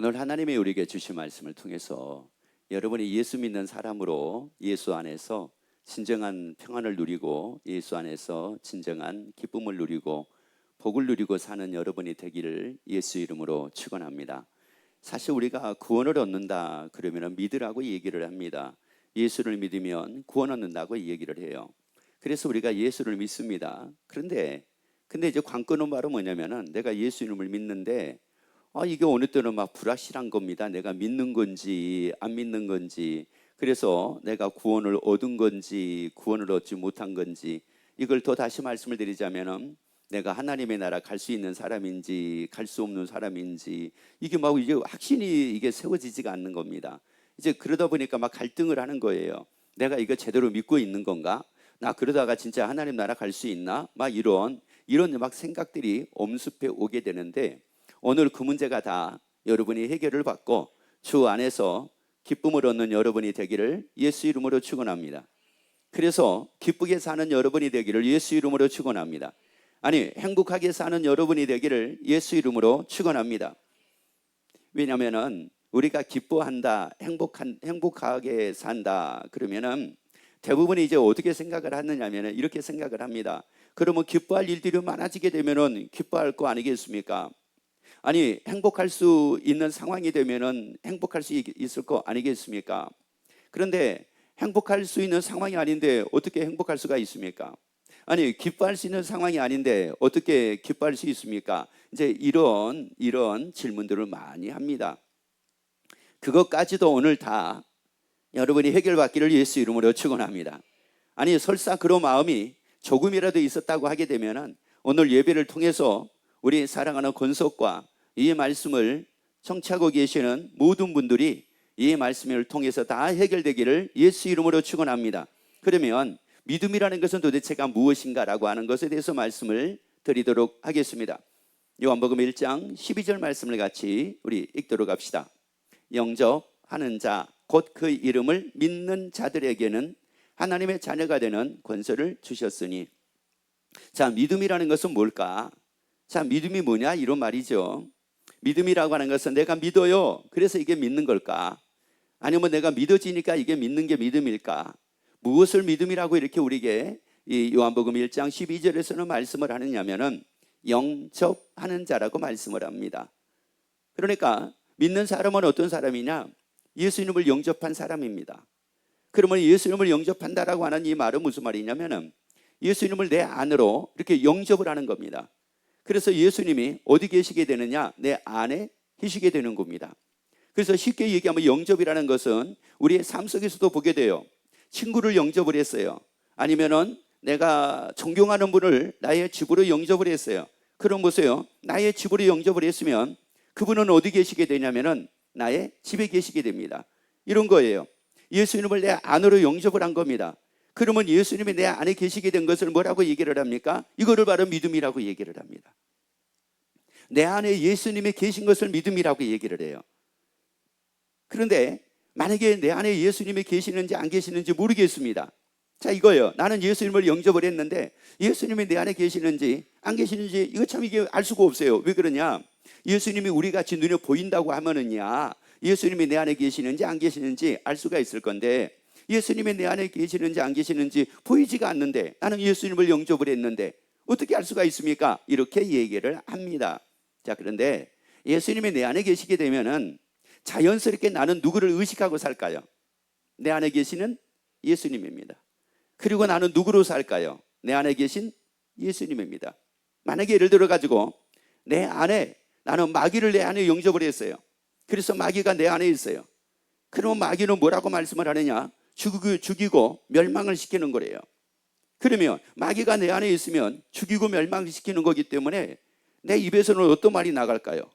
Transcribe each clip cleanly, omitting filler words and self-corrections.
오늘 하나님이 우리에게 주신 말씀을 통해서 여러분이 예수 믿는 사람으로 예수 안에서 진정한 평안을 누리고 예수 안에서 진정한 기쁨을 누리고 복을 누리고 사는 여러분이 되기를 예수 이름으로 축원합니다. 사실 우리가 구원을 얻는다 그러면 믿으라고 얘기를 합니다. 예수를 믿으면 구원 얻는다고 얘기를 해요. 그래서 우리가 예수를 믿습니다. 그런데 이제 관건은 바로 뭐냐면은 내가 예수 이름을 믿는데 이게 어느 때는 막 불확실한 겁니다. 내가 믿는 건지 안 믿는 건지, 그래서 내가 구원을 얻은 건지 구원을 얻지 못한 건지, 이걸 더 다시 말씀을 드리자면은 내가 하나님의 나라 갈 수 있는 사람인지 갈 수 없는 사람인지, 이게 막 이제 확신이 이게 세워지지가 않는 겁니다. 이제 그러다 보니까 막 갈등을 하는 거예요. 내가 이거 제대로 믿고 있는 건가? 나 그러다가 진짜 하나님 나라 갈 수 있나? 막 이런 막 생각들이 엄습해 오게 되는데, 오늘 그 문제가 다 여러분이 해결을 받고 주 안에서 기쁨을 얻는 여러분이 되기를 예수 이름으로 축원합니다. 그래서 기쁘게 사는 여러분이 되기를 예수 이름으로 축원합니다. 아니, 행복하게 사는 여러분이 되기를 예수 이름으로 축원합니다. 왜냐하면은 우리가 기뻐한다, 행복하게 산다 그러면은 대부분이 이제 어떻게 생각을 하느냐면은 이렇게 생각을 합니다. 그러면 기뻐할 일들이 많아지게 되면은 기뻐할 거 아니겠습니까? 아니, 행복할 수 있는 상황이 되면은 행복할 수 있을 거 아니겠습니까? 그런데 행복할 수 있는 상황이 아닌데 어떻게 행복할 수가 있습니까? 아니, 기뻐할 수 있는 상황이 아닌데 어떻게 기뻐할 수 있습니까? 이제 이런 질문들을 많이 합니다. 그것까지도 오늘 다 여러분이 해결받기를 예수 이름으로 축원합니다. 아니, 설사 그런 마음이 조금이라도 있었다고 하게 되면은 오늘 예배를 통해서 우리 사랑하는 권석과 이 말씀을 청취하고 계시는 모든 분들이 이 말씀을 통해서 다 해결되기를 예수 이름으로 축원합니다. 그러면 믿음이라는 것은 도대체가 무엇인가라고 하는 것에 대해서 말씀을 드리도록 하겠습니다. 요한복음 1장 12절 말씀을 같이 우리 읽도록 합시다. 영접하는 자 곧 그 이름을 믿는 자들에게는 하나님의 자녀가 되는 권세를 주셨으니. 자, 믿음이라는 것은 뭘까? 자, 믿음이 뭐냐? 이런 말이죠. 믿음이라고 하는 것은 내가 믿어요, 그래서 이게 믿는 걸까? 아니면 내가 믿어지니까 이게 믿는 게 믿음일까? 무엇을 믿음이라고 이렇게 우리에게 이 요한복음 1장 12절에서는 말씀을 하느냐면은 영접하는 자라고 말씀을 합니다. 그러니까 믿는 사람은 어떤 사람이냐? 예수님을 영접한 사람입니다. 그러면 예수님을 영접한다라고 하는 이 말은 무슨 말이냐면은 예수님을 내 안으로 이렇게 영접을 하는 겁니다. 그래서 예수님이 어디 계시게 되느냐? 내 안에 계시게 되는 겁니다. 그래서 쉽게 얘기하면 영접이라는 것은 우리의 삶 속에서도 보게 돼요. 친구를 영접을 했어요. 아니면은 내가 존경하는 분을 나의 집으로 영접을 했어요. 그럼 보세요. 나의 집으로 영접을 했으면 그분은 어디 계시게 되냐면은 나의 집에 계시게 됩니다. 이런 거예요. 예수님을 내 안으로 영접을 한 겁니다. 그러면 예수님이 내 안에 계시게 된 것을 뭐라고 얘기를 합니까? 이거를 바로 믿음이라고 얘기를 합니다. 내 안에 예수님이 계신 것을 믿음이라고 얘기를 해요. 그런데 만약에 내 안에 예수님이 계시는지 안 계시는지 모르겠습니다. 자, 이거예요. 나는 예수님을 영접을 했는데 예수님이 내 안에 계시는지 안 계시는지 이거 참 이게 알 수가 없어요. 왜 그러냐? 예수님이 우리같이 눈에 보인다고 하면은야 예수님이 내 안에 계시는지 안 계시는지 알 수가 있을 건데, 예수님이 내 안에 계시는지 안 계시는지 보이지가 않는데 나는 예수님을 영접을 했는데 어떻게 알 수가 있습니까? 이렇게 얘기를 합니다. 자, 그런데 예수님이 내 안에 계시게 되면은 자연스럽게 나는 누구를 의식하고 살까요? 내 안에 계시는 예수님입니다. 그리고 나는 누구로 살까요? 내 안에 계신 예수님입니다. 만약에 예를 들어 가지고 내 안에 나는 마귀를 내 안에 영접을 했어요. 그래서 마귀가 내 안에 있어요. 그러면 마귀는 뭐라고 말씀을 하느냐? 죽이고 멸망을 시키는 거래요. 그러면 마귀가 내 안에 있으면 죽이고 멸망시키는 거기 때문에 내 입에서는 어떤 말이 나갈까요?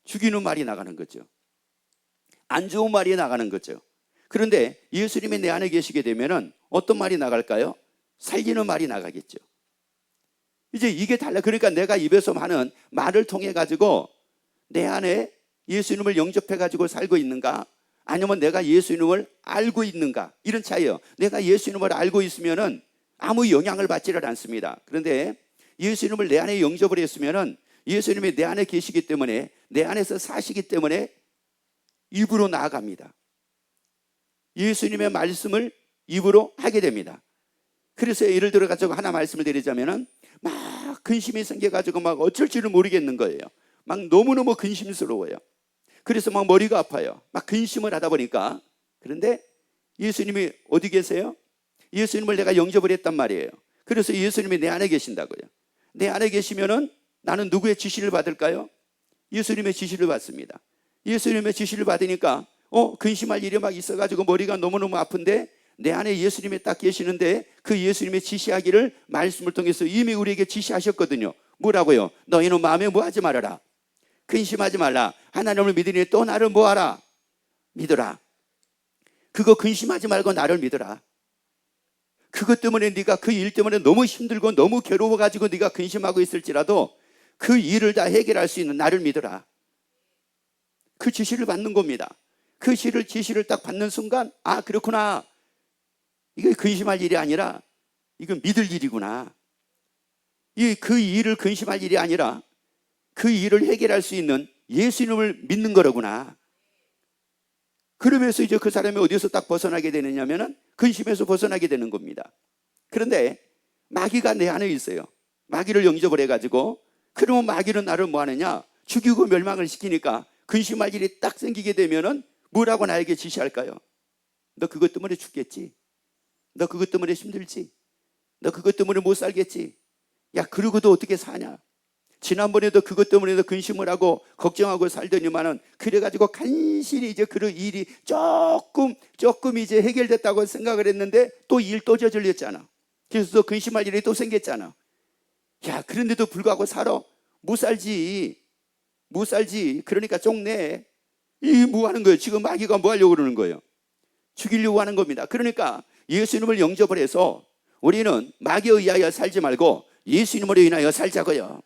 죽이는 말이 나가는 거죠. 안 좋은 말이 나가는 거죠. 그런데 예수님이 내 안에 계시게 되면은 어떤 말이 나갈까요? 살리는 말이 나가겠죠. 이제 이게 달라. 그러니까 내가 입에서 하는 말을 통해 가지고 내 안에 예수님을 영접해 가지고 살고 있는가? 아니면 내가 예수님을 알고 있는가? 이런 차이예요. 내가 예수님을 알고 있으면은 아무 영향을 받지를 않습니다. 그런데 예수님을 내 안에 영접을 했으면은 예수님이 내 안에 계시기 때문에 내 안에서 사시기 때문에 입으로 나아갑니다. 예수님의 말씀을 입으로 하게 됩니다. 그래서 예를 들어 가지고 하나 말씀을 드리자면은 막 근심이 생겨 가지고 막 어쩔 줄을 모르겠는 거예요. 막 너무너무 근심스러워요. 그래서 막 머리가 아파요. 막 근심을 하다 보니까. 그런데 예수님이 어디 계세요? 예수님을 내가 영접을 했단 말이에요. 그래서 예수님이 내 안에 계신다고요. 내 안에 계시면은 나는 누구의 지시를 받을까요? 예수님의 지시를 받습니다. 예수님의 지시를 받으니까 근심할 일이 막 있어가지고 머리가 너무너무 아픈데 내 안에 예수님이 딱 계시는데 그 예수님의 지시하기를 말씀을 통해서 이미 우리에게 지시하셨거든요. 뭐라고요? 너희는 마음에 뭐하지 말아라. 근심하지 말라. 하나님을 믿으니 또 나를 뭐하라? 믿어라. 그거 근심하지 말고 나를 믿어라. 그것 때문에 네가 그 일 때문에 너무 힘들고 너무 괴로워가지고 네가 근심하고 있을지라도 그 일을 다 해결할 수 있는 나를 믿어라. 그 지시를 받는 겁니다. 그 지시를 딱 받는 순간 그렇구나. 이게 근심할 일이 아니라 이건 믿을 일이구나. 그 일을 근심할 일이 아니라 그 일을 해결할 수 있는 예수님을 믿는 거로구나. 그러면서 이제 그 사람이 어디서 딱 벗어나게 되느냐면은 근심에서 벗어나게 되는 겁니다. 그런데 마귀가 내 안에 있어요. 마귀를 영접을 해가지고 그러면 마귀는 나를 뭐 하느냐? 죽이고 멸망을 시키니까 근심할 일이 딱 생기게 되면은 뭐라고 나에게 지시할까요? 너 그것 때문에 죽겠지? 너 그것 때문에 힘들지? 너 그것 때문에 못 살겠지? 야, 그러고도 어떻게 사냐? 지난번에도 그것 때문에 근심을 하고 걱정하고 살더니만은 그래가지고 간신히 이제 그 일이 조금 이제 해결됐다고 생각을 했는데 또 일 또 저질렸잖아. 그래서 또 근심할 일이 또 생겼잖아. 야, 그런데도 불구하고 살아? 못 살지. 그러니까 쪽내. 뭐 하는 거예요? 지금 마귀가 뭐 하려고 그러는 거예요? 죽이려고 하는 겁니다. 그러니까 예수님을 영접을 해서 우리는 마귀에 의하여 살지 말고 예수님으로 인하여 살자고요.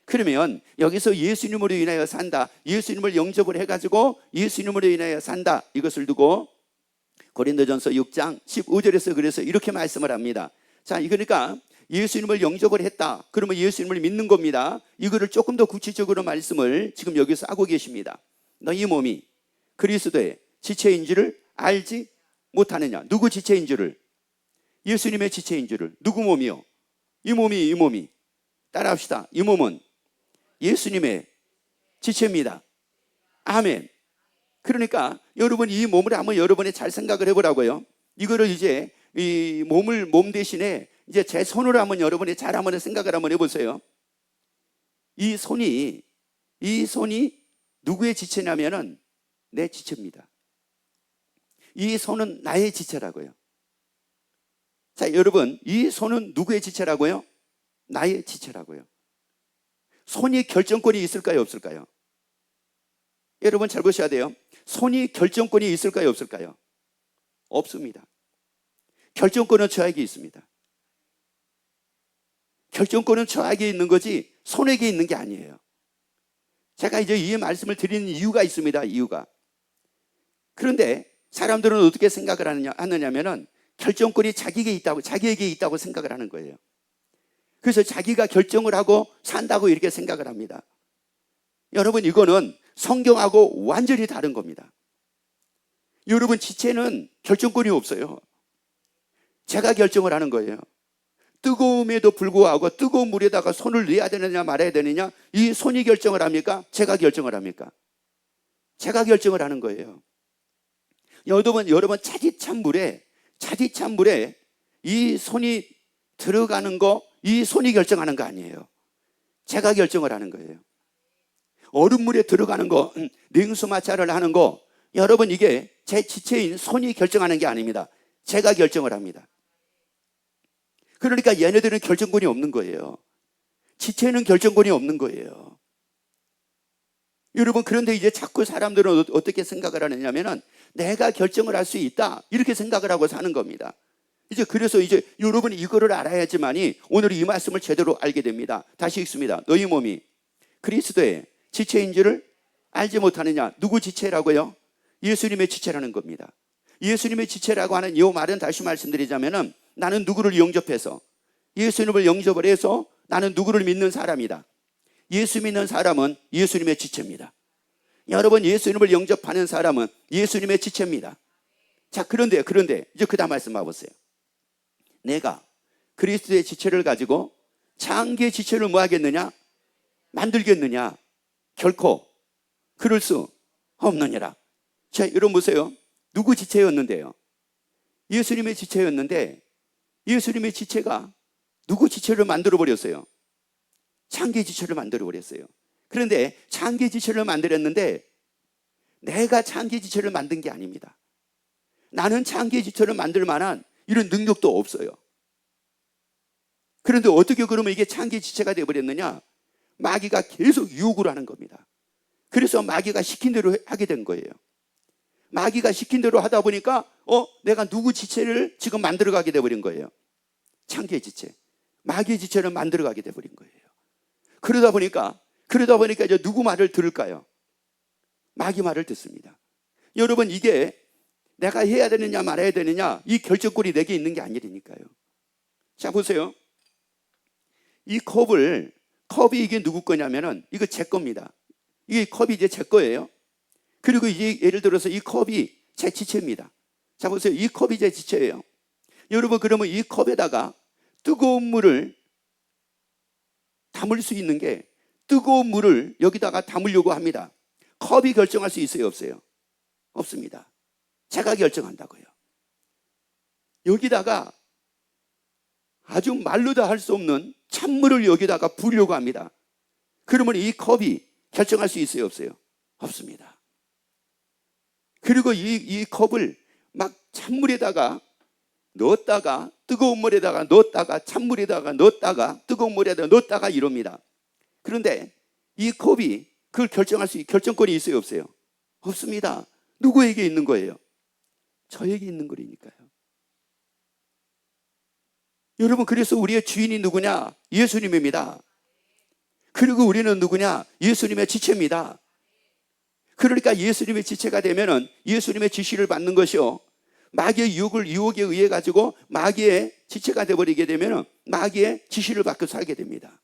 그러면 여기서 예수님으로 인하여 산다, 예수님을 영접을 해가지고 예수님으로 인하여 산다, 이것을 두고 고린도전서 6장 15절에서 그래서 이렇게 말씀을 합니다. 자, 그러니까 예수님을 영접을 했다. 그러면 예수님을 믿는 겁니다. 이거를 조금 더 구체적으로 말씀을 지금 여기서 하고 계십니다. 너희 몸이 그리스도의 지체인 줄을 알지 못하느냐. 누구 지체인 줄을? 예수님의 지체인 줄을. 누구 몸이요? 이 몸이. 따라합시다. 이 몸은 예수님의 지체입니다. 아멘. 그러니까 여러분 이 몸을 한번 여러분이 잘 생각을 해보라고요. 이거를 이제 이 몸 대신에 이제 제 손으로 한번 여러분이 잘 한번 생각을 한번 해보세요. 이 손이 누구의 지체냐면은 내 지체입니다. 이 손은 나의 지체라고요. 자, 여러분 이 손은 누구의 지체라고요? 나의 지체라고요. 손이 결정권이 있을까요, 없을까요? 여러분 잘 보셔야 돼요. 손이 결정권이 있을까요, 없을까요? 없습니다. 결정권은 저에게 있습니다. 결정권은 저에게 있는 거지 손에게 있는 게 아니에요. 제가 이제 이 말씀을 드리는 이유가 있습니다. 이유가. 그런데 사람들은 어떻게 생각을 하느냐면은 결정권이 자기에게 있다고 생각을 하는 거예요. 그래서 자기가 결정을 하고 산다고 이렇게 생각을 합니다. 여러분 이거는 성경하고 완전히 다른 겁니다. 여러분 지체는 결정권이 없어요. 제가 결정을 하는 거예요. 뜨거움에도 불구하고 뜨거운 물에다가 손을 넣어야 되느냐 말아야 되느냐, 이 손이 결정을 합니까? 제가 결정을 합니까? 제가 결정을 하는 거예요. 여러분 차디찬 물에 이 손이 들어가는 거, 이 손이 결정하는 거 아니에요. 제가 결정을 하는 거예요. 얼음물에 들어가는 거, 냉수 마찰을 하는 거, 여러분 이게 제 지체인 손이 결정하는 게 아닙니다. 제가 결정을 합니다. 그러니까 얘네들은 결정권이 없는 거예요. 지체는 결정권이 없는 거예요. 여러분 그런데 이제 자꾸 사람들은 어떻게 생각을 하느냐면은 내가 결정을 할 수 있다, 이렇게 생각을 하고 사는 겁니다. 그래서 여러분이 이거를 알아야지만이 오늘 이 말씀을 제대로 알게 됩니다. 다시 읽습니다. 너희 몸이 그리스도의 지체인 줄을 알지 못하느냐. 누구 지체라고요? 예수님의 지체라는 겁니다. 예수님의 지체라고 하는 이 말은 다시 말씀드리자면은 나는 누구를 영접해서 예수님을 영접을 해서 나는 누구를 믿는 사람이다. 예수 믿는 사람은 예수님의 지체입니다. 여러분, 예수님을 영접하는 사람은 예수님의 지체입니다. 자, 그런데 이제 그 다음 말씀 봐보세요. 내가 그리스도의 지체를 가지고 창기의 지체를 뭐 하겠느냐? 만들겠느냐? 결코 그럴 수 없느니라. 자, 여러분 보세요. 누구 지체였는데요? 예수님의 지체였는데, 예수님의 지체가 누구 지체를 만들어 버렸어요? 창기의 지체를 만들어 버렸어요. 그런데 창기의 지체를 만들었는데 내가 창기의 지체를 만든 게 아닙니다. 나는 창기의 지체를 만들 만한 이런 능력도 없어요. 그런데 어떻게 그러면 이게 창기의 지체가 되어버렸느냐? 마귀가 계속 유혹을 하는 겁니다. 그래서 마귀가 시킨 대로 하게 된 거예요. 마귀가 시킨 대로 하다 보니까 내가 누구 지체를 지금 만들어가게 돼버린 거예요. 창기의 지체, 마귀의 지체를 만들어가게 돼버린 거예요. 그러다 보니까 이제 누구 말을 들을까요? 마귀 말을 듣습니다. 여러분, 이게 내가 해야 되느냐 말아야 되느냐, 이 결정권이 내게 있는 게 아니라니까요. 자, 보세요. 이 컵이 이게 누구 거냐면은 이거 제 겁니다. 이 컵이 이제 제 거예요. 그리고 이제 예를 들어서 이 컵이 제 지체입니다. 자, 보세요. 이 컵이 제 지체예요. 여러분, 그러면 이 컵에다가 뜨거운 물을 담을 수 있는 게, 뜨거운 물을 여기다가 담으려고 합니다. 컵이 결정할 수 있어요, 없어요? 없습니다. 제가 결정한다고요. 여기다가 아주 말로 다 할 수 없는 찬물을 여기다가 부으려고 합니다. 그러면 이 컵이 결정할 수 있어요, 없어요? 없습니다. 그리고 이 컵을 막 찬물에다가 넣었다가 뜨거운 물에다가 넣었다가 찬물에다가 넣었다가 뜨거운 물에다가 넣었다가 이럽니다. 그런데 이 컵이 그걸 결정할 수 있는 결정권이 있어요, 없어요? 없습니다. 누구에게 있는 거예요? 저에게 있는 거니까요. 여러분, 그래서 우리의 주인이 누구냐? 예수님입니다. 그리고 우리는 누구냐? 예수님의 지체입니다. 그러니까 예수님의 지체가 되면은 예수님의 지시를 받는 것이요, 마귀의 유혹에 의해 가지고 마귀의 지체가 되어버리게 되면은 마귀의 지시를 받고 살게 됩니다.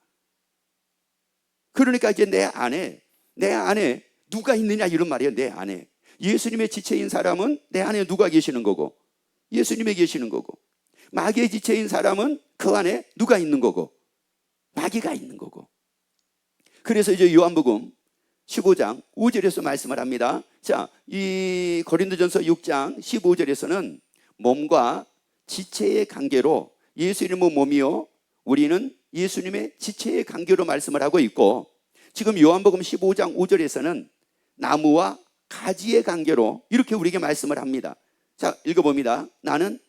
그러니까 이제 내 안에 누가 있느냐, 이런 말이에요. 내 안에 예수님의 지체인 사람은 내 안에 누가 계시는 거고? 예수님이 계시는 거고, 마귀의 지체인 사람은 그 안에 누가 있는 거고? 마귀가 있는 거고. 그래서 이제 요한복음 15장 5절에서 말씀을 합니다. 자, 이 고린도전서 6장 15절에서는 몸과 지체의 관계로, 예수님은 몸이요 우리는 예수님의 지체의 관계로 말씀을 하고 있고, 지금 요한복음 15장 5절에서는 나무와 가지의 관계로 이렇게 우리에게 말씀을 합니다. 자, 읽어봅니다. 나는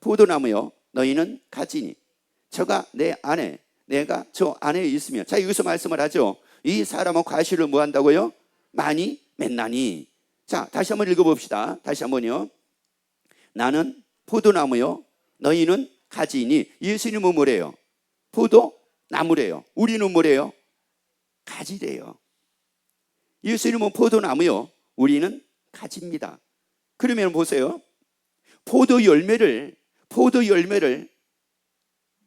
포도나무요 너희는 가지니 저가 내 안에 내가 저 안에 있으며. 자, 여기서 말씀을 하죠. 이 사람은 과실을 뭐 한다고요? 많이 맺나니. 자, 다시 한번 읽어봅시다. 다시 한번요. 나는 포도나무요 너희는 가지니. 예수님은 뭐래요? 포도나무래요. 우리는 뭐래요? 가지래요. 예수님은 포도나무요 우리는 가지입니다. 그러면 보세요. 포도 열매를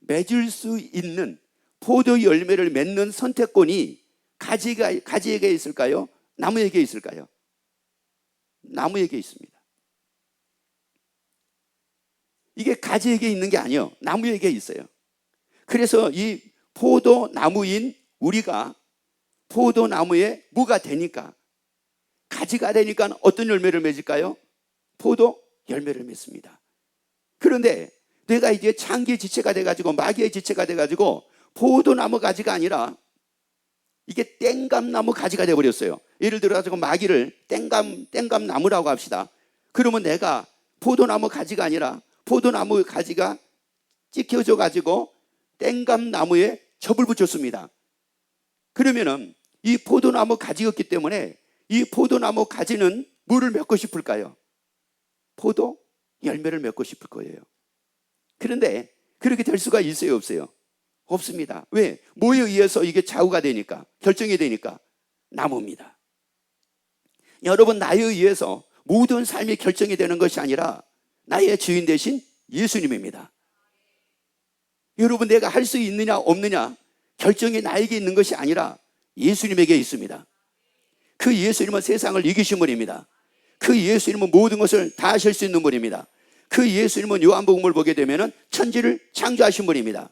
맺을 수 있는, 포도 열매를 맺는 선택권이 가지에게 있을까요? 나무에게 있을까요? 나무에게 있습니다. 이게 가지에게 있는 게 아니에요. 나무에게 있어요. 그래서 이 포도나무인 우리가 포도나무에 뭐가 되니까, 가지가 되니까 어떤 열매를 맺을까요? 포도 열매를 맺습니다. 그런데 내가 이제 창기의 지체가 돼가지고, 마귀의 지체가 돼가지고 포도나무 가지가 아니라 이게 땡감나무 가지가 돼버렸어요. 예를 들어가지고 마귀를 땡감나무라고 합시다. 그러면 내가 포도나무 가지가 아니라 포도나무 가지가 찍혀져 가지고 땡감나무에 접을 붙였습니다. 그러면은 이 포도나무 가지였기 때문에 이 포도나무 가지는 뭐를 맺고 싶을까요? 포도 열매를 맺고 싶을 거예요. 그런데 그렇게 될 수가 있어요, 없어요? 없습니다. 왜? 뭐에 의해서 이게 좌우가 되니까, 결정이 되니까? 나무입니다. 여러분, 나에 의해서 모든 삶이 결정이 되는 것이 아니라 나의 주인 되신 예수님입니다. 여러분, 내가 할 수 있느냐 없느냐 결정이 나에게 있는 것이 아니라 예수님에게 있습니다. 그 예수님은 세상을 이기신 분입니다. 그 예수님은 모든 것을 다 하실 수 있는 분입니다. 그 예수님은 요한복음을 보게 되면 천지를 창조하신 분입니다.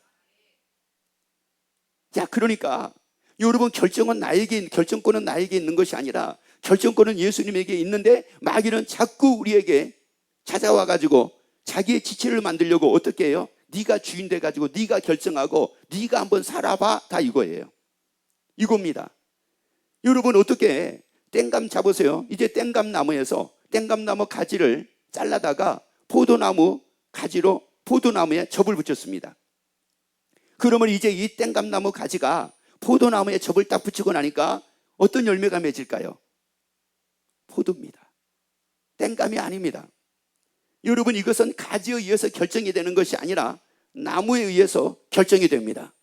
자, 그러니까 여러분, 결정권은 나에게 있는 것이 아니라 결정권은 예수님에게 있는데 마귀는 자꾸 우리에게 찾아와 가지고 자기의 지체를 만들려고 어떻게 해요? 네가 주인 돼 가지고 네가 결정하고 네가 한번 살아봐, 다 이거예요. 이겁니다. 여러분, 어떻게 땡감 잡으세요. 이제 땡감나무에서 땡감나무 가지를 잘라다가 포도나무 가지로 포도나무에 접을 붙였습니다. 그러면 이제 이 땡감나무 가지가 포도나무에 접을 딱 붙이고 나니까 어떤 열매가 맺을까요? 포도입니다. 땡감이 아닙니다. 여러분, 이것은 가지에 의해서 결정이 되는 것이 아니라 나무에 의해서 결정이 됩니다.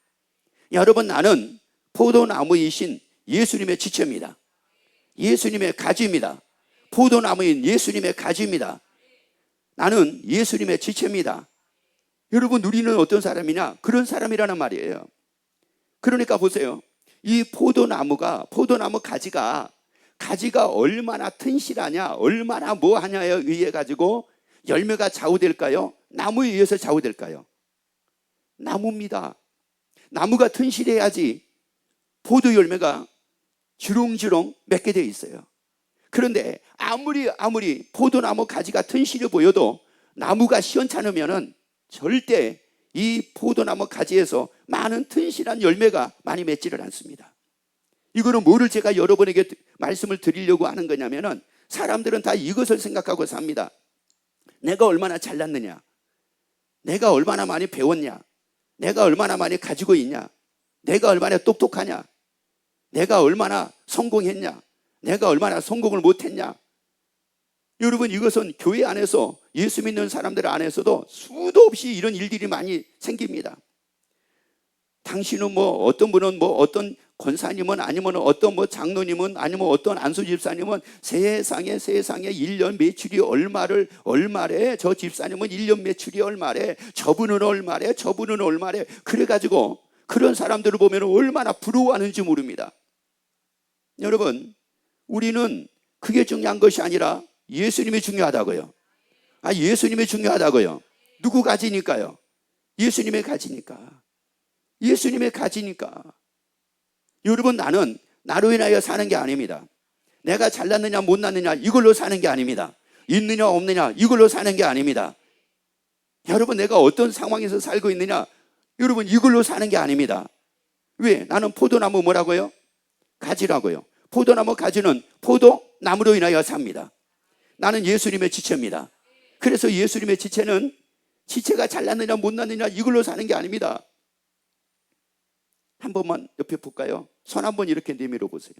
여러분, 나는 포도나무이신 예수님의 지체입니다. 예수님의 가지입니다. 포도나무인 예수님의 가지입니다. 나는 예수님의 지체입니다. 여러분, 우리는 어떤 사람이냐? 그런 사람이라는 말이에요. 그러니까 보세요. 이 포도나무 가지가 얼마나 튼실하냐, 얼마나 뭐하냐에 의해 가지고 열매가 좌우될까요? 나무에 의해서 좌우될까요? 나무입니다. 나무가 튼실해야지 포도 열매가 주렁주렁 맺게 되어 있어요. 그런데 아무리 포도나무 가지가 튼실해 보여도 나무가 시원찮으면은 절대 이 포도나무 가지에서 많은 튼실한 열매가 많이 맺지를 않습니다. 이거는 뭐를 제가 여러분에게 말씀을 드리려고 하는 거냐면은, 사람들은 다 이것을 생각하고 삽니다. 내가 얼마나 잘났느냐, 내가 얼마나 많이 배웠냐, 내가 얼마나 많이 가지고 있냐, 내가 얼마나 똑똑하냐, 내가 얼마나 성공했냐, 내가 얼마나 성공을 못했냐. 여러분, 이것은 교회 안에서 예수 믿는 사람들 안에서도 수도 없이 이런 일들이 많이 생깁니다. 당신은 어떤 분은 어떤 권사님은, 아니면 어떤 장로님은, 아니면 어떤 안수 집사님은 세상에 1년 매출이 얼마래, 저 집사님은 1년 매출이 얼마래, 저분은 얼마래. 그래가지고 그런 사람들을 보면 얼마나 부러워하는지 모릅니다. 여러분, 우리는 그게 중요한 것이 아니라 예수님이 중요하다고요. 예수님이 중요하다고요. 누구 가지니까요? 예수님의 가지니까. 예수님의 가지니까. 여러분, 나는 나로 인하여 사는 게 아닙니다. 내가 잘났느냐 못났느냐 이걸로 사는 게 아닙니다. 있느냐 없느냐 이걸로 사는 게 아닙니다. 여러분, 내가 어떤 상황에서 살고 있느냐, 여러분, 이걸로 사는 게 아닙니다. 왜? 나는 포도나무 뭐라고요? 가지라고요. 포도나무 가지는 포도나무로 인하여 삽니다. 나는 예수님의 지체입니다. 그래서 예수님의 지체는 지체가 잘났느냐 못났느냐 이걸로 사는 게 아닙니다. 한 번만 옆에 볼까요? 손 한번 이렇게 내밀어 보세요.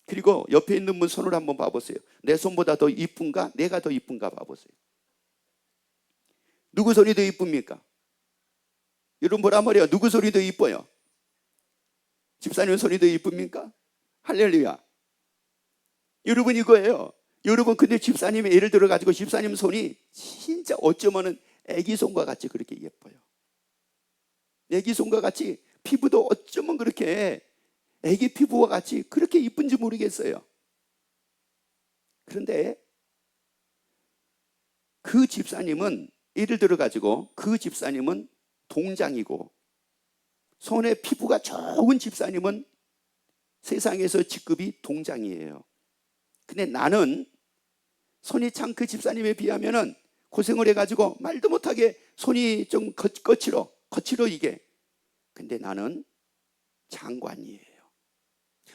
그리고 옆에 있는 분 손을 한번 봐보세요. 내 손보다 더 이쁜가? 내가 더 이쁜가 봐보세요. 누구 손이 더 이쁩니까? 여러분, 보란 말이에요. 누구 손이 더 이뻐요? 집사님 손이 더 이쁩니까? 할렐루야. 여러분, 이거예요. 여러분, 근데 집사님의 예를 들어 가지고 집사님 손이 진짜 어쩌면은 애기 손과 같이 그렇게 예뻐요. 애기 손과 같이 피부도 어쩌면 그렇게 애기 피부와 같이 그렇게 이쁜지 모르겠어요. 그런데 그 집사님은 예를 들어 가지고 그 집사님은 동장이고, 손에 피부가 좋은 집사님은 세상에서 직급이 동장이에요. 근데 나는 손이 참 그 집사님에 비하면은 고생을 해가지고 말도 못하게 손이 좀 거칠어 이게. 근데 나는 장관이에요.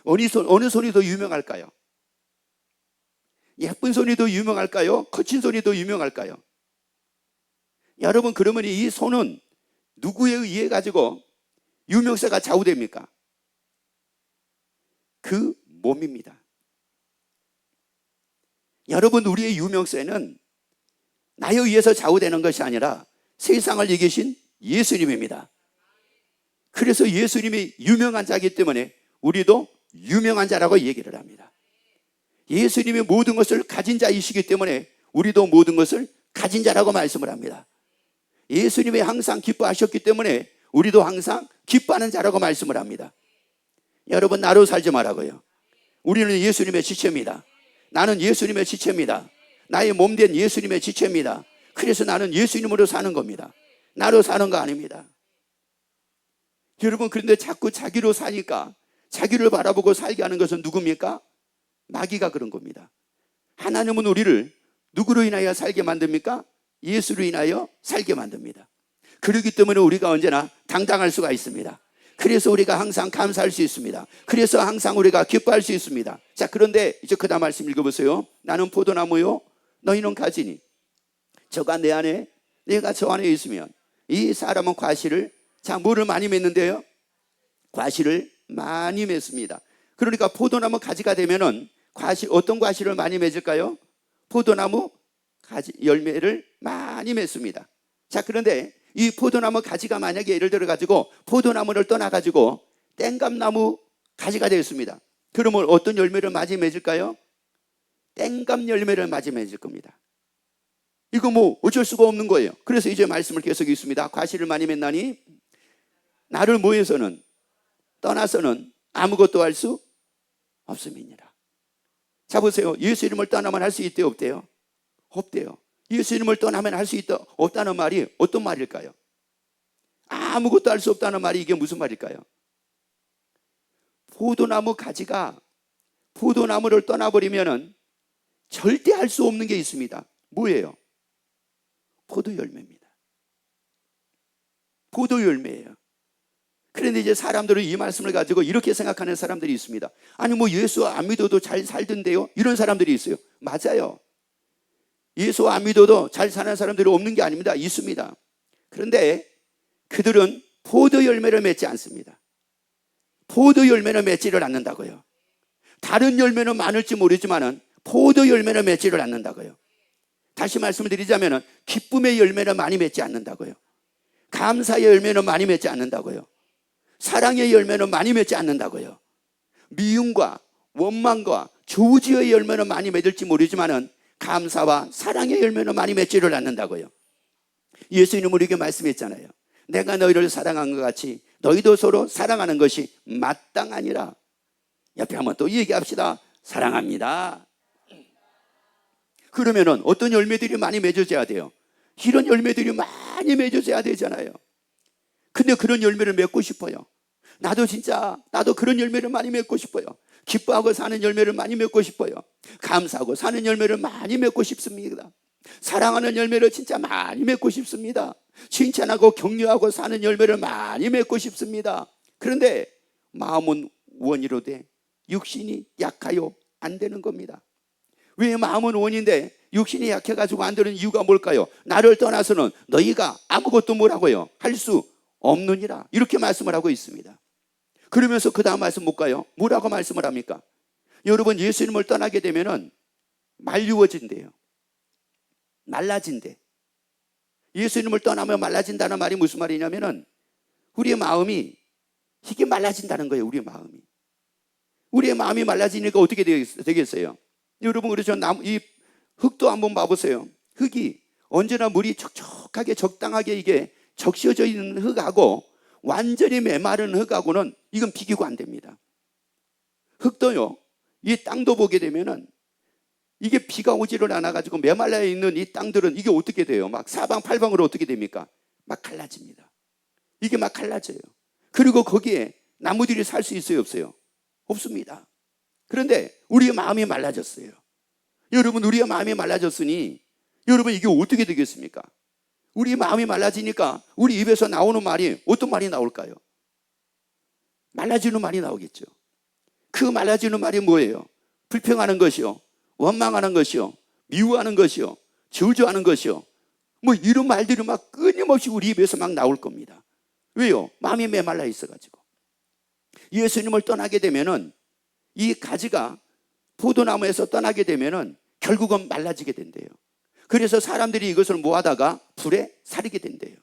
어느 손이 더 유명할까요? 예쁜 손이 더 유명할까요? 거친 손이 더 유명할까요? 여러분, 그러면 이 손은 누구에 의해 가지고 유명세가 좌우됩니까? 그 몸입니다. 여러분, 우리의 유명세는 나에 의해서 좌우되는 것이 아니라 세상을 이기신 예수님입니다. 그래서 예수님이 유명한 자이기 때문에 우리도 유명한 자라고 얘기를 합니다. 예수님이 모든 것을 가진 자이시기 때문에 우리도 모든 것을 가진 자라고 말씀을 합니다. 예수님이 항상 기뻐하셨기 때문에 우리도 항상 기뻐하는 자라고 말씀을 합니다. 여러분, 나로 살지 말라고요. 우리는 예수님의 지체입니다. 나는 예수님의 지체입니다. 나의 몸된 예수님의 지체입니다. 그래서 나는 예수님으로 사는 겁니다. 나로 사는 거 아닙니다. 여러분, 그런데 자꾸 자기로 사니까 자기를 바라보고 살게 하는 것은 누굽니까? 마귀가 그런 겁니다. 하나님은 우리를 누구로 인하여 살게 만듭니까? 예수로 인하여 살게 만듭니다. 그렇기 때문에 우리가 언제나 당당할 수가 있습니다. 그래서 우리가 항상 감사할 수 있습니다. 그래서 항상 우리가 기뻐할 수 있습니다. 자, 그런데 이제 그 다음 말씀 읽어보세요. 나는 포도나무요, 너희는 가지니 저가 내 안에, 내가 저 안에 있으면 이 사람은 과실을, 자, 뭐를 많이 맺는데요? 과실을 많이 맺습니다. 그러니까 포도나무 가지가 되면은 과실, 어떤 과실을 많이 맺을까요? 포도나무 가지, 열매를 많이 맺습니다. 자, 그런데 이 포도나무 가지가 만약에 예를 들어 가지고 포도나무를 떠나 가지고 땡감나무 가지가 되었습니다. 그러면 어떤 열매를 많이 맺을까요? 땡감 열매를 많이 맺을 겁니다. 이거 뭐 어쩔 수가 없는 거예요. 그래서 이제 말씀을 계속 읽습니다. 과실을 많이 맺나니 나를 모여서는, 떠나서는 아무것도 할 수 없음이니라. 자, 보세요. 예수 이름을 떠나면 할 수 있대요, 없대요? 없대요. 예수 이름을 떠나면 할 수 있다, 없다는 말이 어떤 말일까요? 아무것도 할 수 없다는 말이 이게 무슨 말일까요? 포도나무 가지가 포도나무를 떠나버리면은 절대 할 수 없는 게 있습니다. 뭐예요? 포도 열매입니다. 포도 열매예요. 그런데 이제 사람들은 이 말씀을 가지고 이렇게 생각하는 사람들이 있습니다. 아니, 뭐 예수 안 믿어도 잘 살던데요? 이런 사람들이 있어요. 맞아요. 예수 안 믿어도 잘 사는 사람들이 없는 게 아닙니다. 있습니다. 그런데 그들은 포도 열매를 맺지 않습니다. 포도 열매를 맺지를 않는다고요. 다른 열매는 많을지 모르지만은 포도 열매를 맺지를 않는다고요. 다시 말씀을 드리자면 기쁨의 열매를 많이 맺지 않는다고요. 감사의 열매는 많이 맺지 않는다고요. 사랑의 열매는 많이 맺지 않는다고요. 미움과 원망과 조지의 열매는 많이 맺을지 모르지만은 감사와 사랑의 열매는 많이 맺지를 않는다고요. 예수님은 우리에게 말씀했잖아요. 내가 너희를 사랑한 것 같이 너희도 서로 사랑하는 것이 마땅하니라. 옆에 한번 또 얘기합시다. 사랑합니다. 그러면은 어떤 열매들이 많이 맺어져야 돼요? 이런 열매들이 많이 맺어져야 되잖아요. 근데 그런 열매를 맺고 싶어요. 나도 그런 열매를 많이 맺고 싶어요. 기뻐하고 사는 열매를 많이 맺고 싶어요. 감사하고 사는 열매를 많이 맺고 싶습니다. 사랑하는 열매를 진짜 많이 맺고 싶습니다. 칭찬하고 격려하고 사는 열매를 많이 맺고 싶습니다. 그런데 마음은 원이로되 육신이 약하여 안 되는 겁니다. 왜 마음은 원인데 육신이 약해가지고 안 되는 이유가 뭘까요? 나를 떠나서는 너희가 아무것도 뭐라고요? 할 수 없느니라. 이렇게 말씀을 하고 있습니다. 그러면서 그 다음 말씀 못 가요? 뭐라고 말씀을 합니까? 여러분, 예수님을 떠나게 되면은 말리워진대요. 말라진대. 예수님을 떠나면 말라진다는 말이 무슨 말이냐면은 우리의 마음이 이게 말라진다는 거예요. 우리의 마음이 말라지니까 어떻게 되겠어요? 여러분, 그래서 이 흙도 한번 봐보세요. 흙이 언제나 물이 촉촉하게 적당하게 이게 적셔져 있는 흙하고 완전히 메마른 흙하고는 이건 비교가 안 됩니다. 흙도요, 이 땅도 보게 되면은 이게 비가 오지를 않아가지고 메말라 있는 이 땅들은 이게 어떻게 돼요? 막 사방팔방으로 어떻게 됩니까? 막 갈라집니다. 이게 막 갈라져요. 그리고 거기에 나무들이 살 수 있어요, 없어요? 없습니다. 그런데 우리의 마음이 말라졌어요. 여러분, 우리의 마음이 말라졌으니 여러분, 이게 어떻게 되겠습니까? 우리 마음이 말라지니까 우리 입에서 나오는 말이 어떤 말이 나올까요? 말라지는 말이 나오겠죠. 그 말라지는 말이 뭐예요? 불평하는 것이요, 원망하는 것이요, 미워하는 것이요, 저주하는 것이요, 뭐 이런 말들이 막 끊임없이 우리 입에서 막 나올 겁니다. 왜요? 마음이 메말라 있어가지고. 예수님을 떠나게 되면은 이 가지가 포도나무에서 떠나게 되면은 결국은 말라지게 된대요. 그래서 사람들이 이것을 모아다가 불에 사리게 된대요.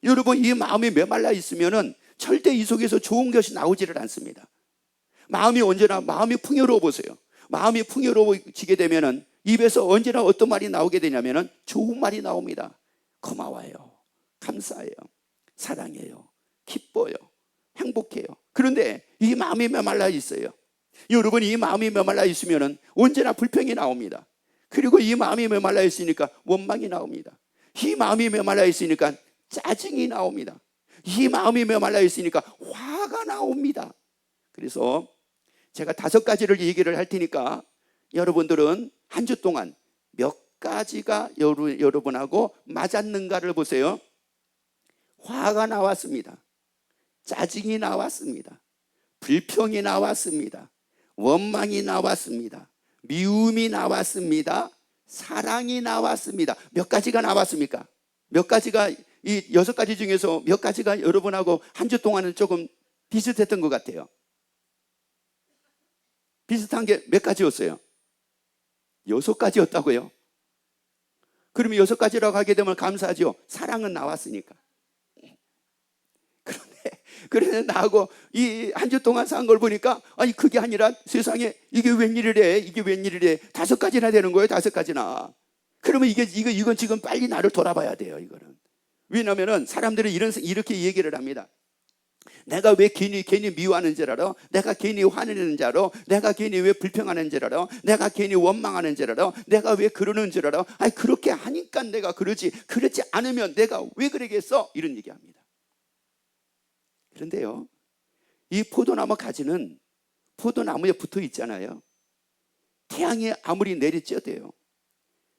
여러분, 이 마음이 메말라 있으면은 절대 이 속에서 좋은 것이 나오지를 않습니다. 마음이 풍요로워 보세요. 마음이 풍요로워지게 되면은 입에서 언제나 어떤 말이 나오게 되냐면은 좋은 말이 나옵니다. 고마워요, 감사해요, 사랑해요, 기뻐요, 행복해요. 그런데 이 마음이 메말라 있어요. 여러분, 이 마음이 메말라 있으면 언제나 불평이 나옵니다. 그리고 이 마음이 메말라 있으니까 원망이 나옵니다. 이 마음이 메말라 있으니까 짜증이 나옵니다. 이 마음이 메말라 있으니까 화가 나옵니다. 그래서 제가 5가지를 얘기를 할 테니까 여러분들은 한 주 동안 몇 가지가 여러분하고 맞았는가를 보세요. 화가 나왔습니다. 짜증이 나왔습니다. 불평이 나왔습니다. 원망이 나왔습니다. 미움이 나왔습니다. 사랑이 나왔습니다. 몇 가지가 나왔습니까? 몇 가지가, 이 6가지 중에서 몇 가지가 여러분하고 한 주 동안은 조금 비슷했던 것 같아요. 비슷한 게 몇 가지였어요? 6가지였다고요? 그러면 6가지라고 하게 되면 감사하죠. 사랑은 나왔으니까. 그런데 나하고 이 한 주 동안 산 걸 보니까, 아니 그게 아니라 세상에 이게 웬일이래, 이게 웬일이래. 5가지나 되는 거예요. 5가지나. 그러면 이건 지금 빨리 나를 돌아봐야 돼요. 이거는. 왜냐하면 사람들은 이렇게 얘기를 합니다. 내가 왜 괜히 미워하는 줄 알아? 내가 괜히 화내는 줄 알아? 내가 괜히 왜 불평하는 줄 알아? 내가 괜히 원망하는 줄 알아? 내가 왜 그러는 줄 알아? 아니 그렇게 하니까 내가 그러지, 그렇지 않으면 내가 왜 그러겠어? 이런 얘기합니다. 그런데요, 이 포도나무 가지는 포도나무에 붙어 있잖아요. 태양이 아무리 내리쬐도요,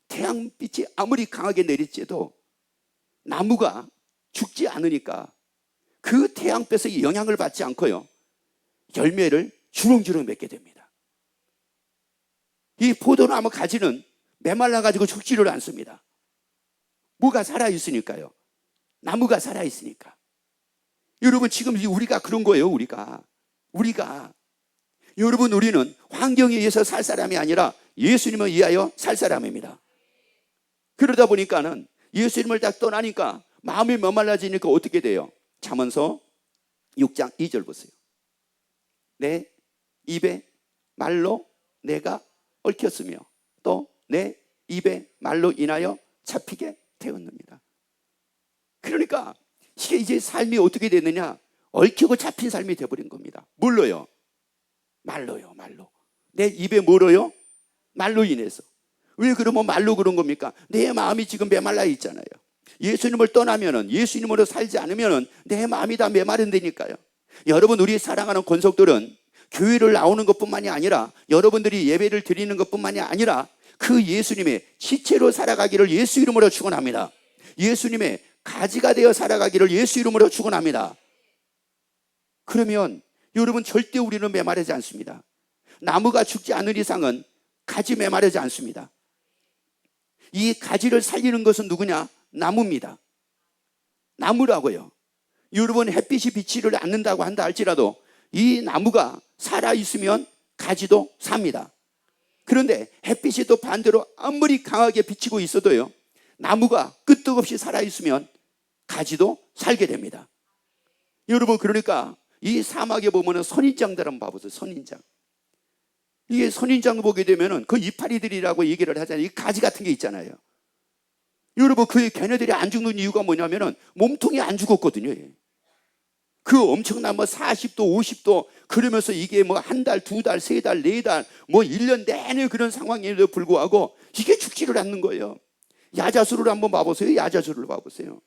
태양빛이 아무리 강하게 내리쬐도 나무가 죽지 않으니까 그 태양빛의 영향을 받지 않고요, 열매를 주렁주렁 맺게 됩니다. 이 포도나무 가지는 메말라가지고 죽지를 않습니다. 뭐가 살아있으니까요. 나무가 살아있으니까. 여러분, 지금 우리가 그런 거예요. 우리가 여러분, 우리는 환경에 의해서 살 사람이 아니라 예수님을 위하여 살 사람입니다. 그러다 보니까는 예수님을 딱 떠나니까 마음이 메말라지니까 어떻게 돼요? 잠언서 6장 2절 보세요. 내 입에 말로 내가 얽혔으며 또 내 입에 말로 인하여 잡히게 되었느니라. 그러니까 이게 이제 삶이 어떻게 됐느냐? 얽히고 잡힌 삶이 되어버린 겁니다. 뭘로요? 말로요. 말로. 내 입에 뭐로요? 말로 인해서. 왜 그러면 말로 그런 겁니까? 내 마음이 지금 메말라 있잖아요. 예수님을 떠나면은, 예수님으로 살지 않으면은 내 마음이 다 메마른다니까요. 여러분, 우리 사랑하는 권속들은 교회를 나오는 것뿐만이 아니라, 여러분들이 예배를 드리는 것뿐만이 아니라 그 예수님의 지체로 살아가기를 예수 이름으로 축원합니다. 예수님의 가지가 되어 살아가기를 예수 이름으로 축원합니다. 그러면 여러분, 절대 우리는 메마르지 않습니다. 나무가 죽지 않는 이상은 가지 메마르지 않습니다. 이 가지를 살리는 것은 누구냐? 나무입니다. 나무라고요. 여러분, 햇빛이 비치를 않는다고 한다 할지라도 이 나무가 살아있으면 가지도 삽니다. 그런데 햇빛이 또 반대로 아무리 강하게 비치고 있어도요, 나무가 끄떡없이 살아있으면 가지도 살게 됩니다. 여러분, 그러니까 이 사막에 보면은 선인장들 한번 봐보세요. 선인장. 이게 선인장 보게 되면은 그 이파리들이라고 얘기를 하잖아요. 이 가지 같은 게 있잖아요. 여러분, 걔네들이 안 죽는 이유가 뭐냐면은 몸통이 안 죽었거든요. 그 엄청난 40도, 50도 그러면서 이게 한 달, 2달, 3달, 4달, 1년 내내 그런 상황에도 불구하고 이게 죽지를 않는 거예요. 야자수를 한번 봐보세요. 야자수를 봐보세요.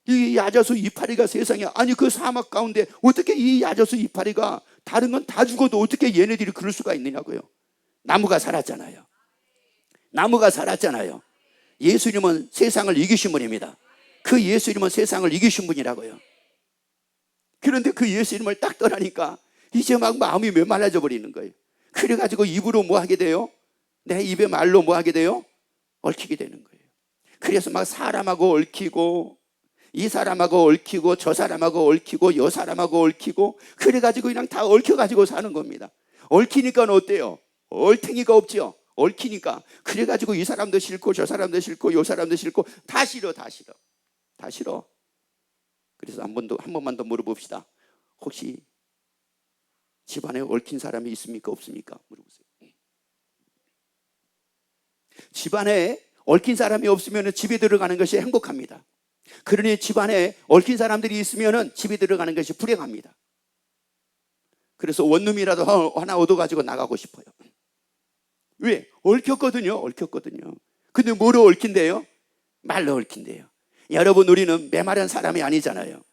이 야자수 이파리가 세상에, 아니 그 사막 가운데 어떻게 이 야자수 이파리가, 다른 건 다 죽어도 어떻게 얘네들이 그럴 수가 있느냐고요. 나무가 살았잖아요. 나무가 살았잖아요. 예수님은 세상을 이기신 분입니다. 그 예수님은 세상을 이기신 분이라고요. 그런데 그 예수님을 딱 떠나니까 이제 막 마음이 메말라져 버리는 거예요. 그래가지고 입으로 뭐 하게 돼요? 내 입에 말로 뭐 하게 돼요? 얽히게 되는 거예요. 그래서 막 사람하고 얽히고, 이 사람하고 얽히고, 저 사람하고 얽히고, 여 사람하고 얽히고, 그래가지고 그냥 다 얽혀가지고 사는 겁니다. 얽히니까 어때요? 얼탱이가 없죠. 얽히니까. 그래가지고 이 사람도 싫고, 저 사람도 싫고, 요 사람도 싫고, 다 싫어. 그래서 한 번만 더 물어봅시다. 혹시 집안에 얽힌 사람이 있습니까? 없습니까? 물어보세요. 집안에 얽힌 사람이 없으면 집에 들어가는 것이 행복합니다. 그러니 집안에 얽힌 사람들이 있으면 집에 들어가는 것이 불행합니다. 그래서 원룸이라도 하나 얻어가지고 나가고 싶어요. 왜? 얽혔거든요. 근데 뭐로 얽힌대요? 말로 얽힌대요. 여러분, 우리는 메마른 사람이 아니잖아요.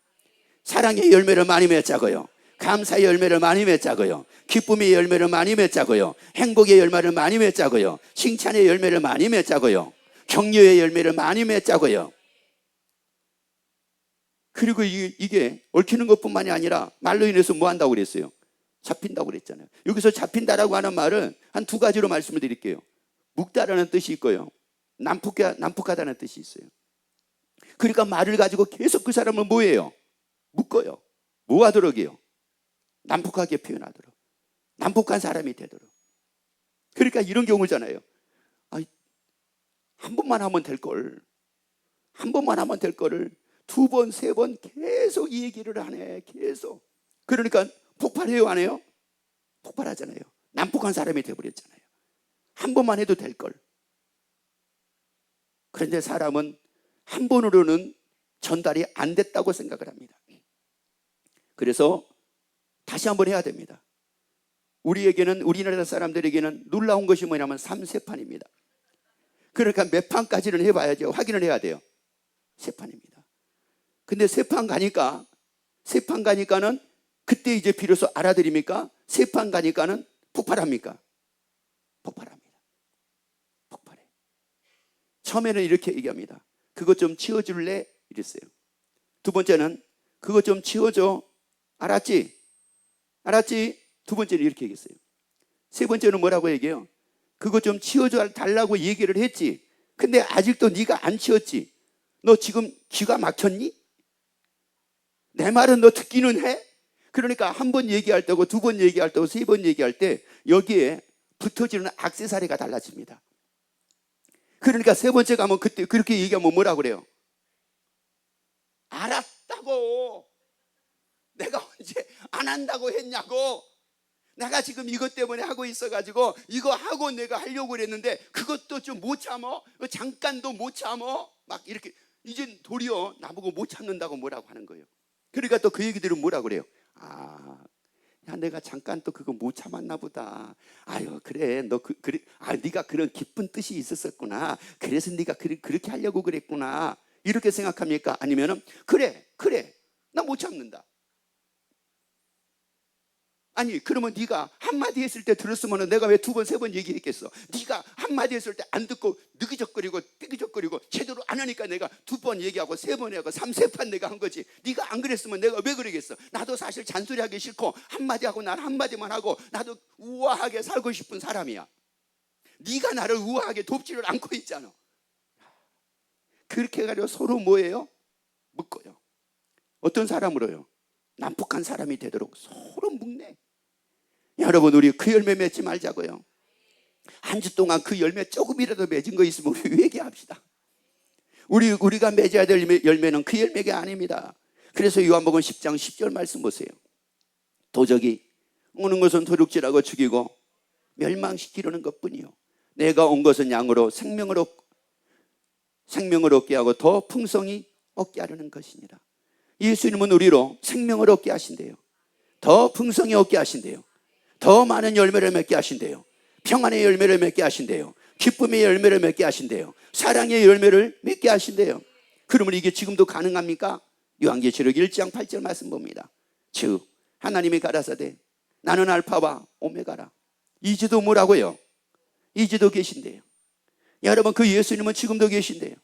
사랑의 열매를 많이 맺자고요. 감사의 열매를 많이 맺자고요. 기쁨의 열매를 많이 맺자고요. 행복의 열매를 많이 맺자고요. 칭찬의 열매를 많이 맺자고요. 격려의 열매를 많이 맺자고요. 그리고 이게 얽히는 것뿐만이 아니라 말로 인해서 뭐 한다고 그랬어요? 잡힌다고 그랬잖아요. 여기서 잡힌다라고 하는 말은 한 두 가지로 말씀을 드릴게요. 묶다라는 뜻이 있고요, 난폭하다는 뜻이 있어요. 그러니까 말을 가지고 계속 그 사람을 뭐예요? 묶어요. 뭐 하도록이요? 난폭하게 표현하도록, 난폭한 사람이 되도록. 그러니까 이런 경우잖아요. 한 번만 하면 될 걸, 한 번만 하면 될 거를 두 번, 세 번 계속 이 얘기를 하네. 계속. 그러니까 폭발해요, 안 해요? 폭발하잖아요. 난폭한 사람이 되어버렸잖아요. 한 번만 해도 될 걸. 그런데 사람은 한 번으로는 전달이 안 됐다고 생각을 합니다. 그래서 다시 한번 해야 됩니다. 우리나라 사람들에게는 놀라운 것이 뭐냐면 3세판입니다. 그러니까 몇 판까지는 해봐야죠. 확인을 해야 돼요. 3판입니다. 근데 3판 가니까는 그때 이제 비로소 알아들입니까? 3판 가니까는 폭발합니까? 폭발합니다. 폭발해. 처음에는 이렇게 얘기합니다. 그것 좀 치워줄래? 이랬어요. 두 번째는 그것 좀 치워줘. 알았지? 두 번째는 이렇게 얘기했어요. 세 번째는 뭐라고 얘기해요? 그것 좀 치워줘 달라고 얘기를 했지. 근데 아직도 네가 안 치웠지. 너 지금 귀가 막혔니? 내 말은 너 듣기는 해? 그러니까 한 번 얘기할 때고 두 번 얘기할 때고 세 번 얘기할 때 여기에 붙어지는 액세서리가 달라집니다. 그러니까 세 번째 가면 그때 그렇게 얘기하면 뭐라고 그래요? 알았다고. 내가 언제 안 한다고 했냐고. 내가 지금 이것 때문에 하고 있어가지고 이거 하고 내가 하려고 그랬는데 그것도 좀 못 참어. 잠깐도 못 참어. 막 이렇게 이제 도리어 나보고 못 참는다고 뭐라고 하는 거예요. 그러니까 또 그 얘기들은 뭐라고 그래요? 야, 내가 잠깐 또 그거 못 참았나 보다. 아유, 그래, 너 그래, 네가 그런 깊은 뜻이 있었었구나. 그래서 네가 그렇게 하려고 그랬구나. 이렇게 생각합니까? 아니면은 그래, 나 못 참는다. 아니, 그러면 네가 한마디 했을 때 들었으면 내가 왜 두 번, 세 번 얘기했겠어? 네가 한마디 했을 때 안 듣고 느기적거리고 삐기적거리고 제대로 안 하니까 내가 두 번 얘기하고 세 번 하고 3세판 내가 한 거지. 네가 안 그랬으면 내가 왜 그러겠어? 나도 사실 잔소리하기 싫고 한마디 하고 난 한마디만 하고 나도 우아하게 살고 싶은 사람이야. 네가 나를 우아하게 돕지를 않고 있잖아. 그렇게 해가지고 서로 뭐예요? 묶어요. 어떤 사람으로요? 난폭한 사람이 되도록 서로 묶네. 여러분, 우리 그 열매 맺지 말자고요. 한 주 동안 그 열매 조금이라도 맺은 거 있으면 우리 얘기합시다. 우리가 맺어야 될 열매는 그 열매가 아닙니다. 그래서 요한복음 10장 10절 말씀 보세요. 도적이 오는 것은 도둑질하고 죽이고 멸망시키려는 것뿐이요, 내가 온 것은 양으로 생명을 얻게 하고 더 풍성히 얻게 하려는 것이니라. 예수님은 우리로 생명을 얻게 하신대요. 더 풍성히 얻게 하신대요. 더 많은 열매를 맺게 하신대요. 평안의 열매를 맺게 하신대요. 기쁨의 열매를 맺게 하신대요. 사랑의 열매를 맺게 하신대요. 그러면 이게 지금도 가능합니까? 요한계시록 1장 8절 말씀 봅니다. 즉 하나님이 가라사대 나는 알파와 오메가라. 이제도 뭐라고요? 이제도 계신대요. 여러분, 그 예수님은 지금도 계신대요.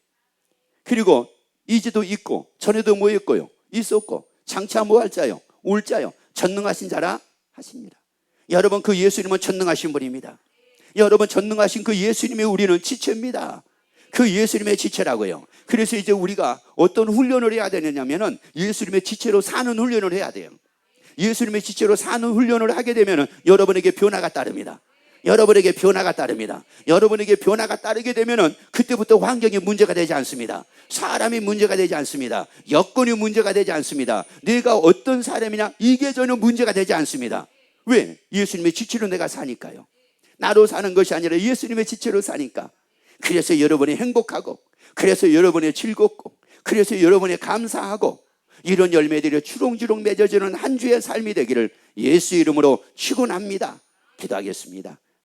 그리고 이제도 있고 전에도 뭐였고요? 있었고 장차 뭐 할 자요? 올 자요. 전능하신 자라 하십니다. 여러분, 그 예수님은 전능하신 분입니다. 여러분, 전능하신 그 예수님의 우리는 지체입니다. 그 예수님의 지체라고요. 그래서 이제 우리가 어떤 훈련을 해야 되느냐면은 예수님의 지체로 사는 훈련을 해야 돼요. 예수님의 지체로 사는 훈련을 하게 되면은 여러분에게 변화가 따릅니다. 여러분에게 변화가 따릅니다. 여러분에게 변화가 따르게 되면은 그때부터 환경이 문제가 되지 않습니다. 사람이 문제가 되지 않습니다. 여건이 문제가 되지 않습니다. 내가 어떤 사람이냐 이게 전혀 문제가 되지 않습니다. 왜? 예수님의 지체로 내가 사니까요. 나로 사는 것이 아니라 예수님의 지체로 사니까. 그래서 여러분이 행복하고, 그래서 여러분이 즐겁고, 그래서 여러분이 감사하고, 이런 열매들이 주렁주렁 맺어지는 한 주의 삶이 되기를 예수 이름으로 축원합니다. 기도하겠습니다.